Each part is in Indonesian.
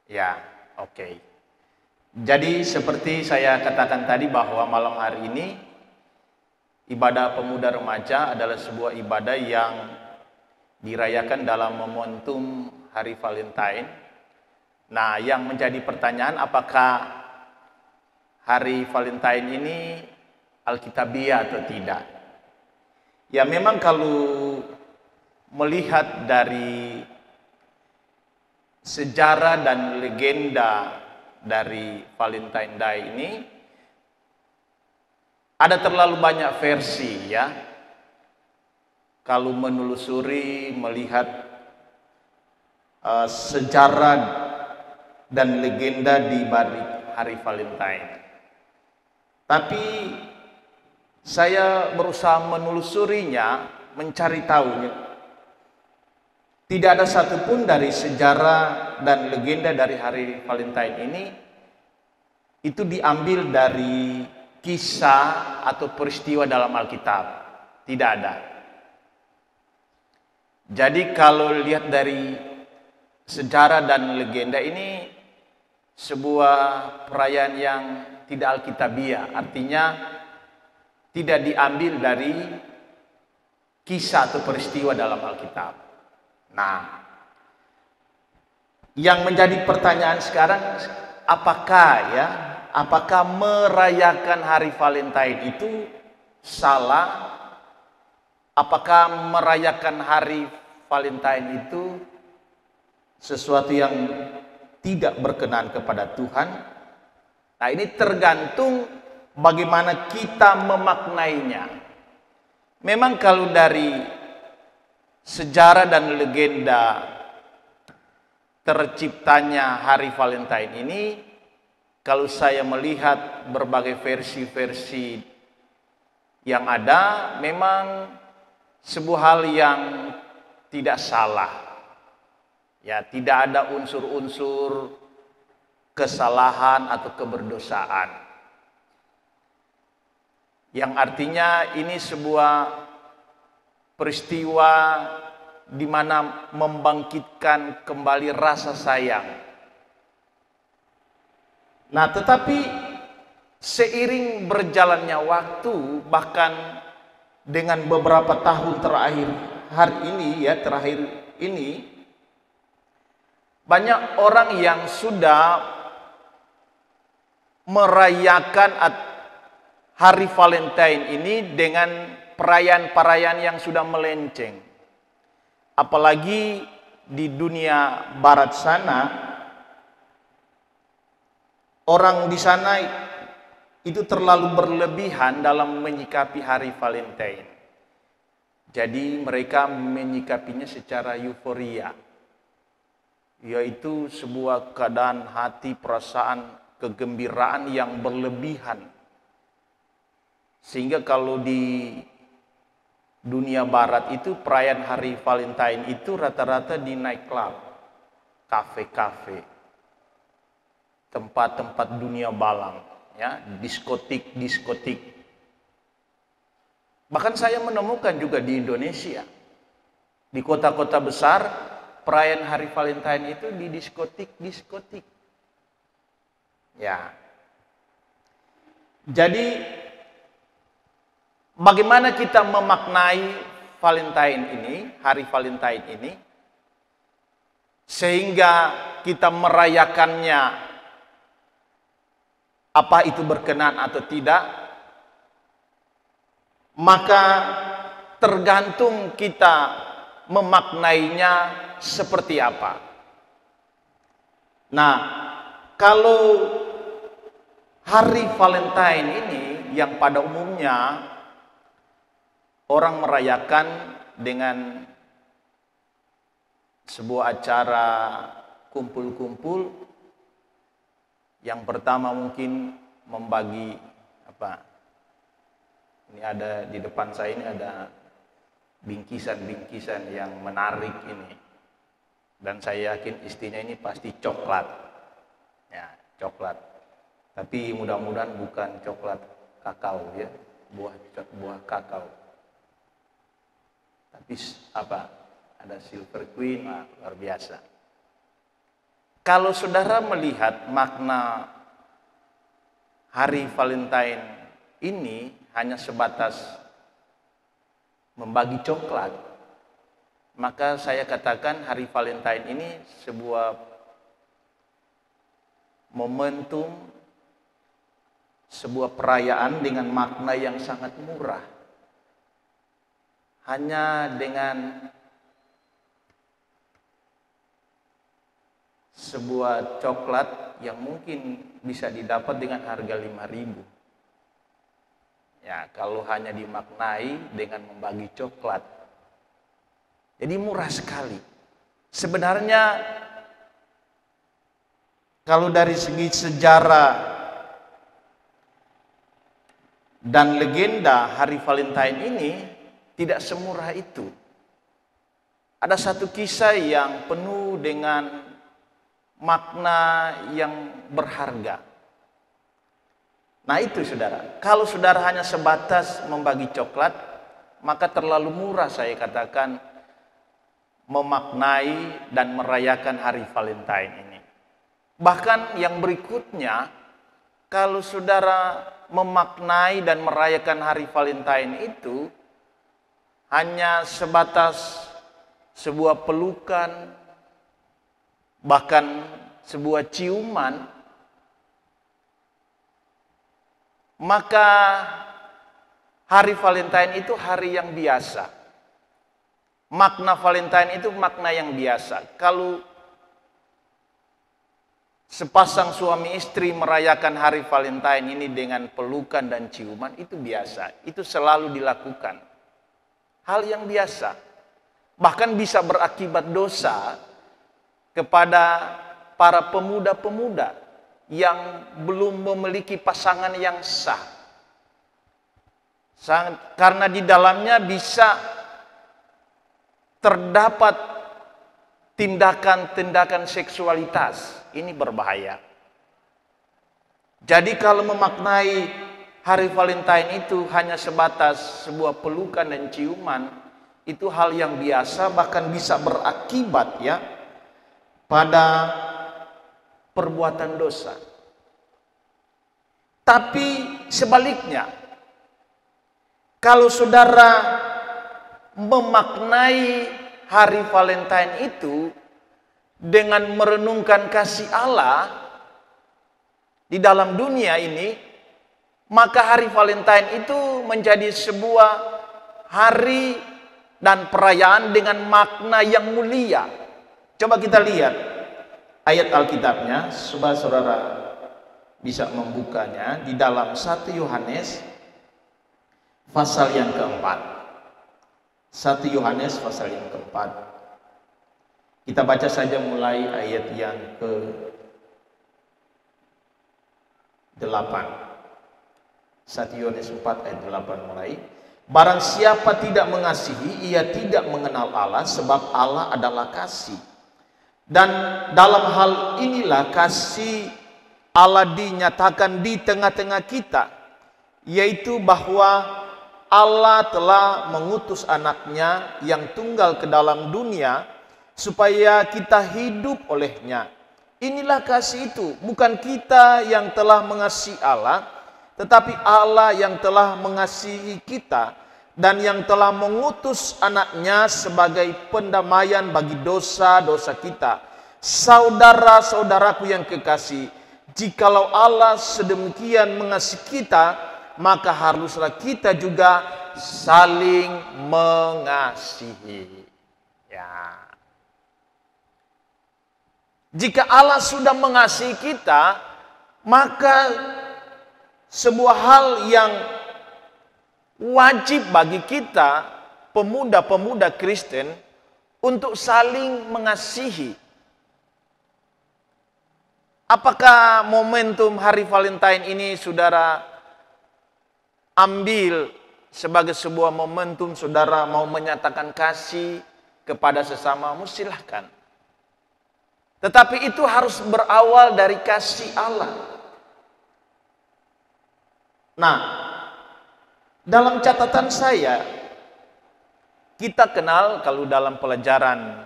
Ya, oke. Jadi seperti saya katakan tadi bahwa malam hari ini ibadah pemuda remaja adalah sebuah ibadah yang dirayakan dalam momentum Hari Valentine. Nah, yang menjadi pertanyaan apakah Hari Valentine ini Alkitabiah atau tidak? Ya memang kalau melihat dari sejarah dan legenda dari Valentine Day ini ada terlalu banyak versi ya. Kalau menelusuri melihat sejarah dan legenda di balik Hari Valentine. Tapi saya berusaha menelusurinya, mencari tahunya. Tidak ada satupun dari sejarah dan legenda dari Hari Valentine ini itu diambil dari kisah atau peristiwa dalam Alkitab. Tidak ada. Jadi kalau lihat dari sejarah dan legenda ini sebuah perayaan yang tidak Alkitabiah, artinya tidak diambil dari kisah atau peristiwa dalam Alkitab. Nah, yang menjadi pertanyaan sekarang apakah merayakan Hari Valentine itu salah? Apakah merayakan Hari Valentine itu sesuatu yang tidak berkenan kepada Tuhan? Nah, ini tergantung bagaimana kita memaknainya. Memang kalau dari sejarah dan legenda terciptanya Hari Valentine ini, kalau saya melihat berbagai versi-versi yang ada, memang sebuah hal yang tidak salah. Ya, tidak ada unsur-unsur kesalahan atau keberdosaan. Yang artinya ini sebuah peristiwa di mana membangkitkan kembali rasa sayang. Nah, tetapi seiring berjalannya waktu, bahkan dengan beberapa tahun terakhir ini, banyak orang yang sudah merayakan Hari Valentine ini dengan perayaan-perayaan yang sudah melenceng. Apalagi di dunia barat sana, orang di sana itu terlalu berlebihan dalam menyikapi Hari Valentine. Jadi mereka menyikapinya secara euforia, yaitu sebuah keadaan hati, perasaan kegembiraan yang berlebihan. Sehingga kalau di dunia barat itu perayaan Hari Valentine itu rata-rata di nightclub, kafe-kafe, tempat-tempat dunia balang, ya, diskotik. Bahkan saya menemukan juga di Indonesia, di kota-kota besar, perayaan Hari Valentine itu di diskotik. Ya. Jadi bagaimana kita memaknai Valentine ini, Hari Valentine ini, sehingga kita merayakannya, apa itu berkenan atau tidak, maka tergantung kita memaknainya seperti apa. Nah, kalau Hari Valentine ini yang pada umumnya orang merayakan dengan sebuah acara kumpul-kumpul. Yang pertama mungkin membagi ini ada di depan saya ini ada bingkisan-bingkisan yang menarik ini. Dan saya yakin istrinya ini pasti coklat. Ya, coklat. Tapi mudah-mudahan bukan coklat kakao ya, buah kakao. Tapi ada Silver Queen, luar biasa. Kalau saudara melihat makna hari Valentine ini hanya sebatas membagi coklat, maka saya katakan hari Valentine ini sebuah momentum, sebuah perayaan dengan makna yang sangat murah. Hanya dengan sebuah coklat yang mungkin bisa didapat dengan harga 5.000. Ya, kalau hanya dimaknai dengan membagi coklat. Jadi murah sekali. Sebenarnya kalau dari segi sejarah dan legenda hari Valentine ini tidak semurah itu. Ada satu kisah yang penuh dengan makna yang berharga. Nah itu saudara, kalau saudara hanya sebatas membagi coklat, maka terlalu murah saya katakan memaknai dan merayakan hari Valentine ini. Bahkan yang berikutnya, kalau saudara memaknai dan merayakan hari Valentine itu hanya sebatas sebuah pelukan, bahkan sebuah ciuman, maka hari Valentine itu hari yang biasa. Makna Valentine itu makna yang biasa. Kalau sepasang suami istri merayakan hari Valentine ini dengan pelukan dan ciuman, itu biasa. Itu selalu dilakukan. Hal yang biasa. Bahkan bisa berakibat dosa kepada para pemuda-pemuda yang belum memiliki pasangan yang sah. Karena di dalamnya bisa terdapat tindakan-tindakan seksualitas. Ini berbahaya. Jadi kalau memaknai hari Valentine itu hanya sebatas sebuah pelukan dan ciuman, itu hal yang biasa, bahkan bisa berakibat ya pada perbuatan dosa. Tapi sebaliknya, kalau saudara memaknai hari Valentine itu dengan merenungkan kasih Allah di dalam dunia ini, maka hari Valentine itu menjadi sebuah hari dan perayaan dengan makna yang mulia. Coba kita lihat ayat Alkitabnya, supaya saudara bisa membukanya di dalam 1 Yohanes pasal yang keempat. 1 Yohanes pasal yang keempat. Kita baca saja mulai ayat yang ke-8. 1 Yohanes 4 ayat 8 mulai. Barang siapa tidak mengasihi, ia tidak mengenal Allah, sebab Allah adalah kasih. Dan dalam hal inilah kasih Allah dinyatakan di tengah-tengah kita, yaitu bahwa Allah telah mengutus anaknya yang tunggal ke dalam dunia supaya kita hidup olehnya. Inilah kasih itu, bukan kita yang telah mengasihi Allah, tetapi Allah yang telah mengasihi kita dan yang telah mengutus anaknya sebagai pendamaian bagi dosa-dosa kita. Saudara-saudaraku yang kekasih, jikalau Allah sedemikian mengasihi kita, maka haruslah kita juga saling mengasihi. Ya. Jika Allah sudah mengasihi kita, maka sebuah hal yang wajib bagi kita, pemuda-pemuda Kristen, untuk saling mengasihi. Apakah momentum hari Valentine ini saudara ambil sebagai sebuah momentum saudara mau menyatakan kasih kepada sesamamu? Silahkan. Tetapi itu harus berawal dari kasih Allah. Nah, dalam catatan saya, kita kenal kalau dalam pelajaran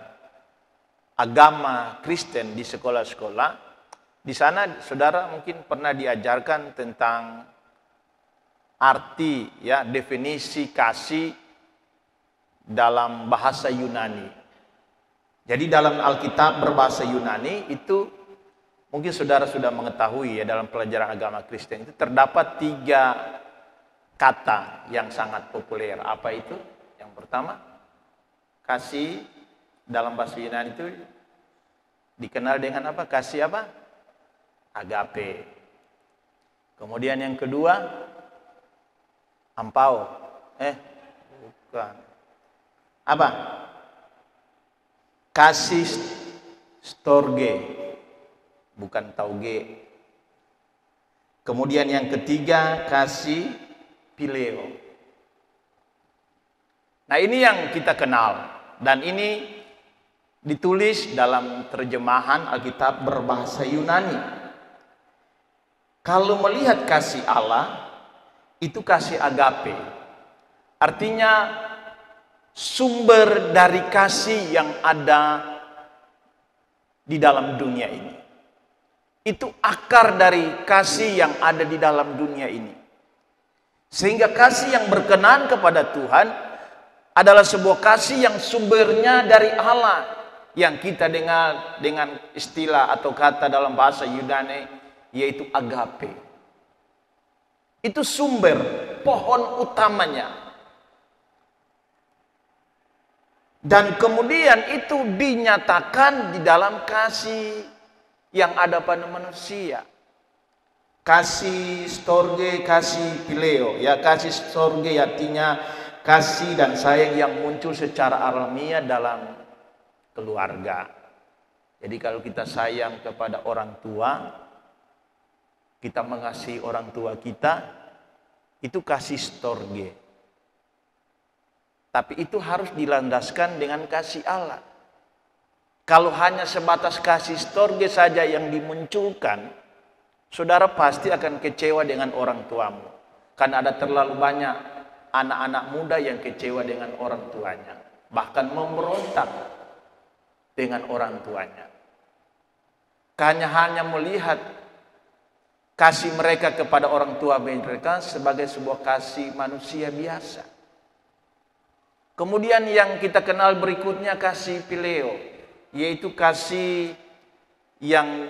agama Kristen di sekolah-sekolah, di sana saudara mungkin pernah diajarkan tentang arti, ya, definisi kasih dalam bahasa Yunani. Jadi dalam Alkitab berbahasa Yunani itu mungkin saudara sudah mengetahui, ya, dalam pelajaran agama Kristen itu terdapat 3 kata yang sangat populer. Apa itu? Yang pertama, kasih dalam bahasa Yunani itu dikenal dengan apa? Kasih apa? Agape. Kemudian yang kedua, ampau. Bukan. Apa? Kasih storge. Bukan tauge. Kemudian yang ketiga, kasih phileo. Nah, ini yang kita kenal. Dan ini ditulis dalam terjemahan Alkitab berbahasa Yunani. Kalau melihat kasih Allah, itu kasih agape. Artinya sumber dari kasih yang ada di dalam dunia ini. Itu akar dari kasih yang ada di dalam dunia ini. Sehingga kasih yang berkenan kepada Tuhan adalah sebuah kasih yang sumbernya dari Allah, yang kita dengar dengan istilah atau kata dalam bahasa Yunani yaitu agape. Itu sumber, pohon utamanya. Dan kemudian itu dinyatakan di dalam kasih yang ada pada manusia. Kasih storge, kasih phileo. Ya, kasih storge artinya kasih dan sayang yang muncul secara alamiah dalam keluarga. Jadi kalau kita sayang kepada orang tua, kita mengasihi orang tua kita, itu kasih storge. Tapi itu harus dilandaskan dengan kasih Allah. Kalau hanya sebatas kasih storge saja yang dimunculkan, saudara pasti akan kecewa dengan orang tuamu. Karena ada terlalu banyak anak-anak muda yang kecewa dengan orang tuanya, bahkan memberontak dengan orang tuanya. Karena hanya melihat kasih mereka kepada orang tua mereka sebagai sebuah kasih manusia biasa. Kemudian yang kita kenal berikutnya kasih phileo, yaitu kasih yang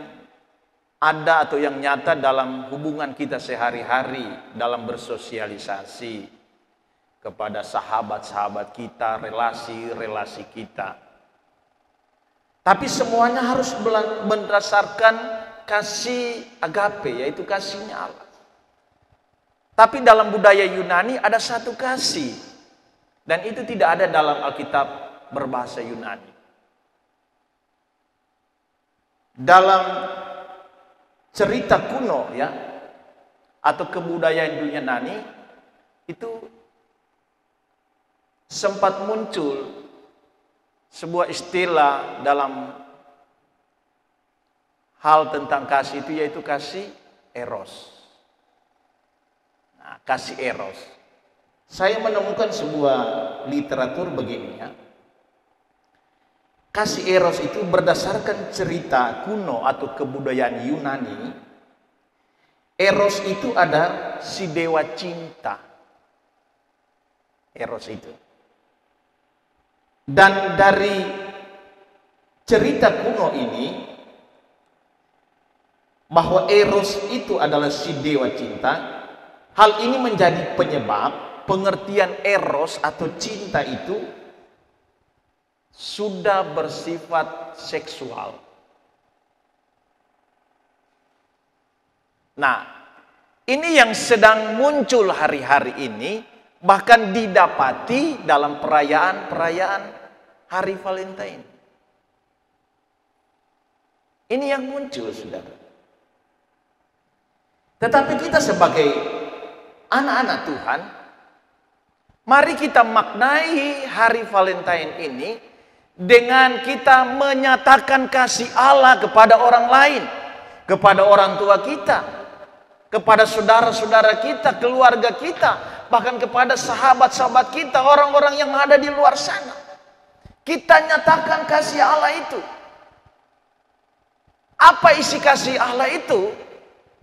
ada atau yang nyata dalam hubungan kita sehari-hari, dalam bersosialisasi kepada sahabat-sahabat kita, relasi-relasi kita. Tapi semuanya harus berdasarkan kasih agape, yaitu kasihnya Allah. Tapi dalam budaya Yunani ada satu kasih, dan itu tidak ada dalam Alkitab berbahasa Yunani. Dalam cerita kuno, ya, atau kebudayaan Yunani itu sempat muncul sebuah istilah dalam hal tentang kasih itu, yaitu kasih eros. Nah, kasih eros. Saya menemukan sebuah literatur begini, ya. Kasih eros itu berdasarkan cerita kuno atau kebudayaan Yunani. Eros itu ada si dewa cinta. Eros itu. Dan dari cerita kuno ini, bahwa Eros itu adalah si dewa cinta, hal ini menjadi penyebab pengertian Eros atau cinta itu sudah bersifat seksual. Nah, ini yang sedang muncul hari-hari ini, bahkan didapati dalam perayaan-perayaan hari Valentine. Ini yang muncul, saudara. Tetapi kita sebagai anak-anak Tuhan, mari kita maknai hari Valentine ini dengan kita menyatakan kasih Allah kepada orang lain, kepada orang tua kita, kepada saudara-saudara kita, keluarga kita, bahkan kepada sahabat-sahabat kita, orang-orang yang ada di luar sana. Kita nyatakan kasih Allah itu. Apa isi kasih Allah itu?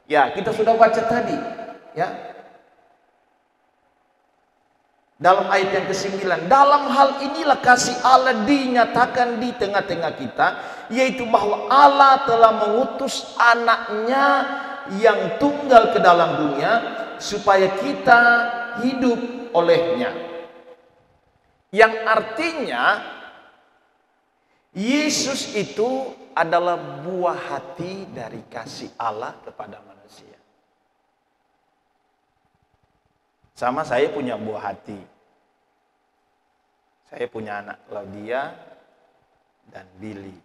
Ya, kita sudah baca tadi, ya. Dalam ayat yang ke-9, dalam hal inilah kasih Allah dinyatakan di tengah-tengah kita, yaitu bahwa Allah telah mengutus anaknya yang tunggal ke dalam dunia, supaya kita hidup olehnya. Yang artinya, Yesus itu adalah buah hati dari kasih Allah kepada manusia. Sama saya punya buah hati. Saya punya anak Claudia dan Billy.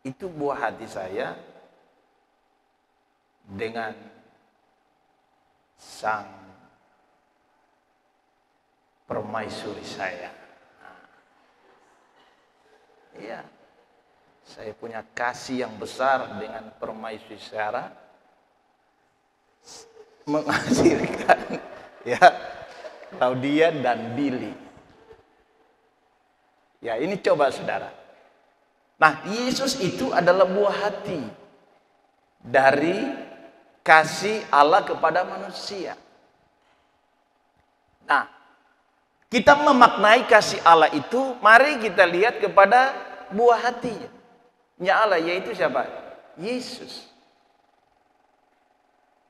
Itu buah hati saya dengan sang permaisuri saya. Iya. Saya punya kasih yang besar dengan permaisuri Sarah, menghasilkan ya Claudia dan Billy. Ya, ini coba saudara. Nah, Yesus itu adalah buah hati dari kasih Allah kepada manusia. Nah, kita memaknai kasih Allah itu, mari kita lihat kepada buah hatinya Allah, yaitu siapa? Yesus.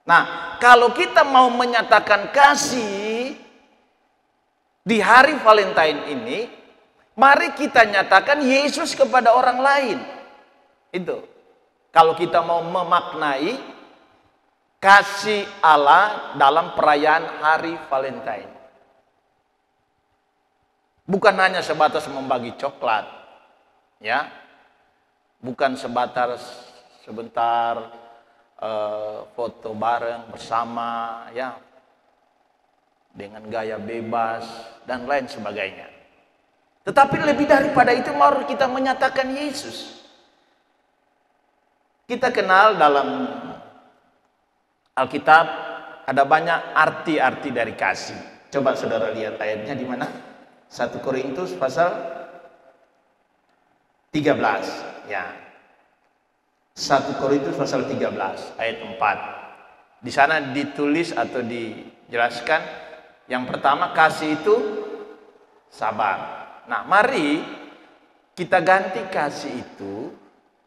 Nah, kalau kita mau menyatakan kasih di hari Valentine ini, mari kita nyatakan Yesus kepada orang lain. Itu. Kalau kita mau memaknai kasih Allah dalam perayaan hari Valentine. Bukan hanya sebatas membagi coklat, ya. Bukan sebentar foto bareng bersama, ya, dengan gaya bebas dan lain sebagainya. Tetapi lebih daripada itu, mari kita menyatakan Yesus. Kita kenal dalam Alkitab ada banyak arti-arti dari kasih. Coba saudara lihat ayatnya di mana? 1 Korintus pasal 13. Ya. 1 Korintus pasal 13 ayat 4. Di sana ditulis atau dijelaskan yang pertama, kasih itu sabar. Nah, mari kita ganti kasih itu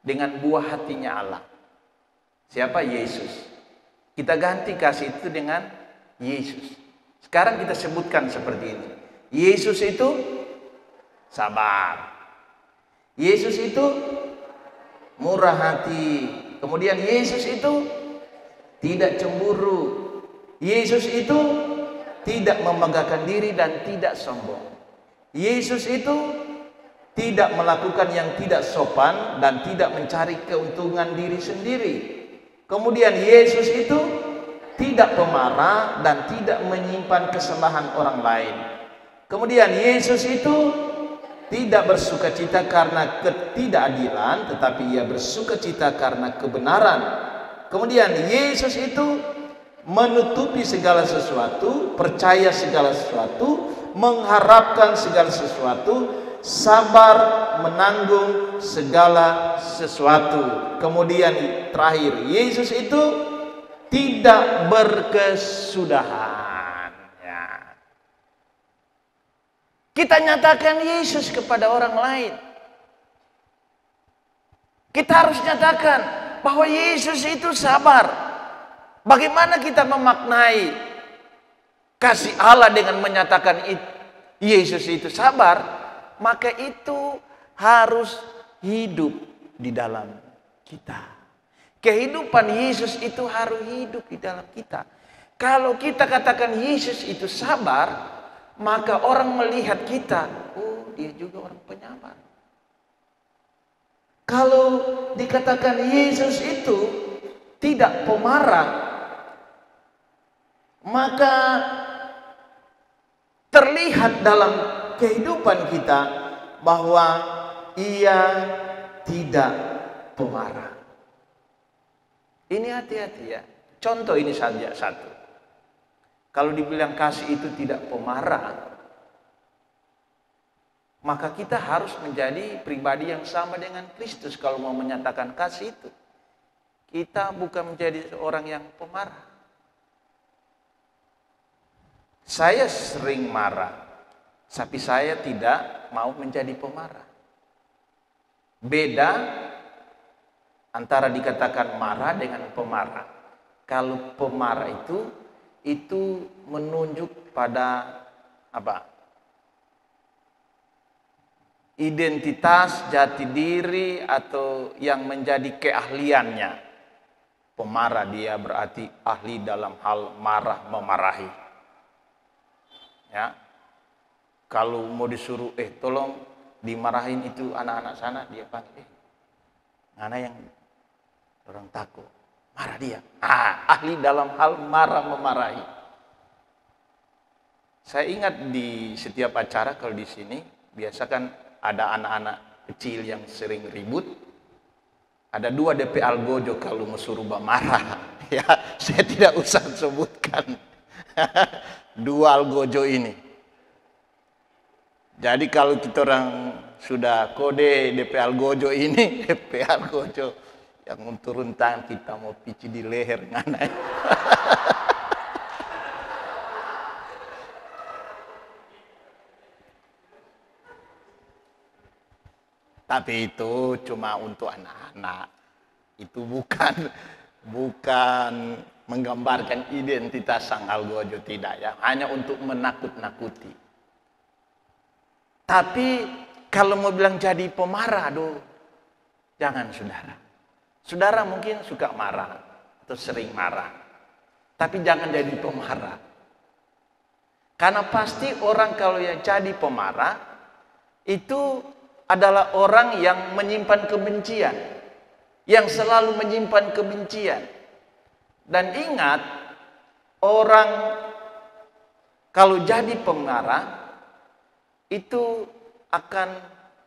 dengan buah hatinya Allah. Siapa? Yesus. Kita ganti kasih itu dengan Yesus. Sekarang kita sebutkan seperti ini. Yesus itu sabar. Yesus itu murah hati. Kemudian Yesus itu tidak cemburu. Yesus itu tidak membanggakan diri dan tidak sombong. Yesus itu tidak melakukan yang tidak sopan dan tidak mencari keuntungan diri sendiri. Kemudian Yesus itu tidak pemarah dan tidak menyimpan kesalahan orang lain. Kemudian Yesus itu tidak bersukacita karena ketidakadilan, tetapi ia bersukacita karena kebenaran. Kemudian Yesus itu menutupi segala sesuatu, percaya segala sesuatu, mengharapkan segala sesuatu, sabar menanggung segala sesuatu. Kemudian terakhir, Yesus itu tidak berkesudahan. Kita nyatakan Yesus kepada orang lain. Kita harus nyatakan bahwa Yesus itu sabar. Bagaimana kita memaknai kasih Allah dengan menyatakan Yesus itu sabar? Maka itu harus hidup di dalam kita. Kehidupan Yesus itu harus hidup di dalam kita. Kalau kita katakan Yesus itu sabar, maka orang melihat kita, oh, dia juga orang penyabar. Kalau dikatakan Yesus itu tidak pemarah, maka terlihat dalam kehidupan kita bahwa ia tidak pemarah. Ini hati-hati ya. Contoh ini saja satu. Kalau dibilang kasih itu tidak pemarah, maka kita harus menjadi pribadi yang sama dengan Kristus kalau mau menyatakan kasih itu. Kita bukan menjadi seorang yang pemarah. Saya sering marah, tapi saya tidak mau menjadi pemarah. Beda antara dikatakan marah dengan pemarah. Kalau pemarah itu menunjuk pada apa? Identitas, jati diri, atau yang menjadi keahliannya. Pemarah dia berarti ahli dalam hal marah, memarahi. Ya. Kalau mau disuruh, tolong dimarahin itu anak-anak sana, dia panggil, mana yang orang takut, marah dia. Ahli dalam hal marah, memarahi. Saya ingat di setiap acara kalau di sini biasa kan ada anak-anak kecil yang sering ribut. Ada 2 DP Algojo kalau mau suruh marah. Ya, saya tidak usah sebutkan. 2 Algojo ini. Jadi kalau kita orang sudah kode DP Algojo ini, DP Algojo yang mau turun tangan, kita mau pici di leher ngana. Tapi itu cuma untuk anak-anak. Itu bukan menggambarkan identitas sang Algojo, tidak ya. Hanya untuk menakut-nakuti. Tapi kalau mau bilang jadi pemarah, jangan saudara. Saudara mungkin suka marah atau sering marah. Tapi jangan jadi pemarah. Karena pasti orang kalau yang jadi pemarah itu adalah orang yang menyimpan kebencian, yang selalu menyimpan kebencian. Dan ingat, orang kalau jadi pemarah itu akan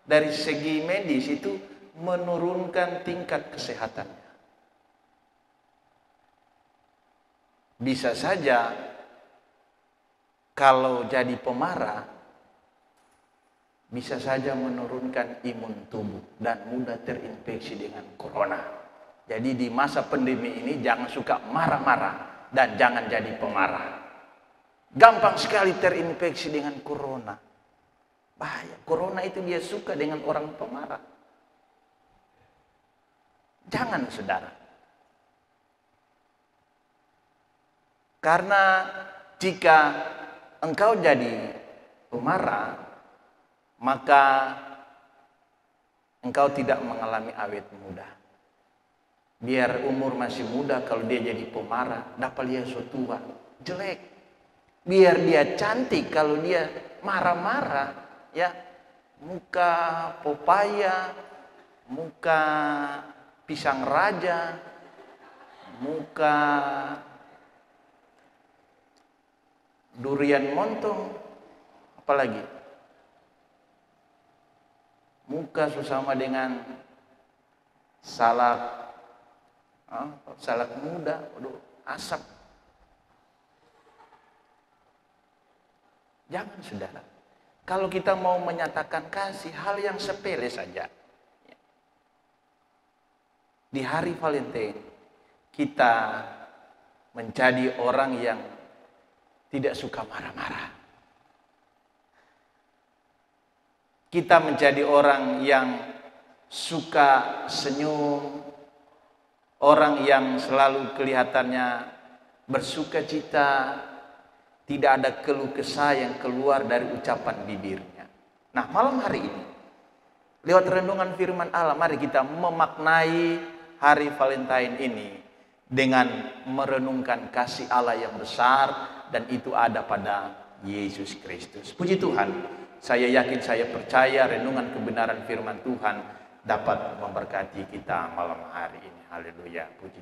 dari segi medis itu menurunkan tingkat kesehatannya. Bisa saja kalau jadi pemarah bisa saja menurunkan imun tubuh dan mudah terinfeksi dengan corona. Jadi di masa pandemi ini jangan suka marah-marah dan jangan jadi pemarah. Gampang sekali terinfeksi dengan corona. Bahaya. Corona itu dia suka dengan orang pemarah. Jangan saudara. Karena jika engkau jadi pemarah, maka engkau tidak mengalami awet muda. Biar umur masih muda, kalau dia jadi pemarah, dapat dia so tua, jelek. Biar dia cantik, kalau dia marah-marah, ya muka pepaya, muka pisang raja, muka durian montong, apalagi? Muka sesama dengan salak muda, asap. Jangan saudara. Kalau kita mau menyatakan kasih, hal yang sepele saja. Di hari Valentine, kita menjadi orang yang tidak suka marah-marah. Kita menjadi orang yang suka senyum, orang yang selalu kelihatannya bersuka cita, tidak ada keluh kesah yang keluar dari ucapan bibirnya. Nah, malam hari ini, lewat renungan firman Allah, mari kita memaknai hari Valentine ini dengan merenungkan kasih Allah yang besar, dan itu ada pada Yesus Kristus. Puji Tuhan. Saya yakin, saya percaya renungan kebenaran firman Tuhan dapat memberkati kita malam hari ini. Haleluya. Puji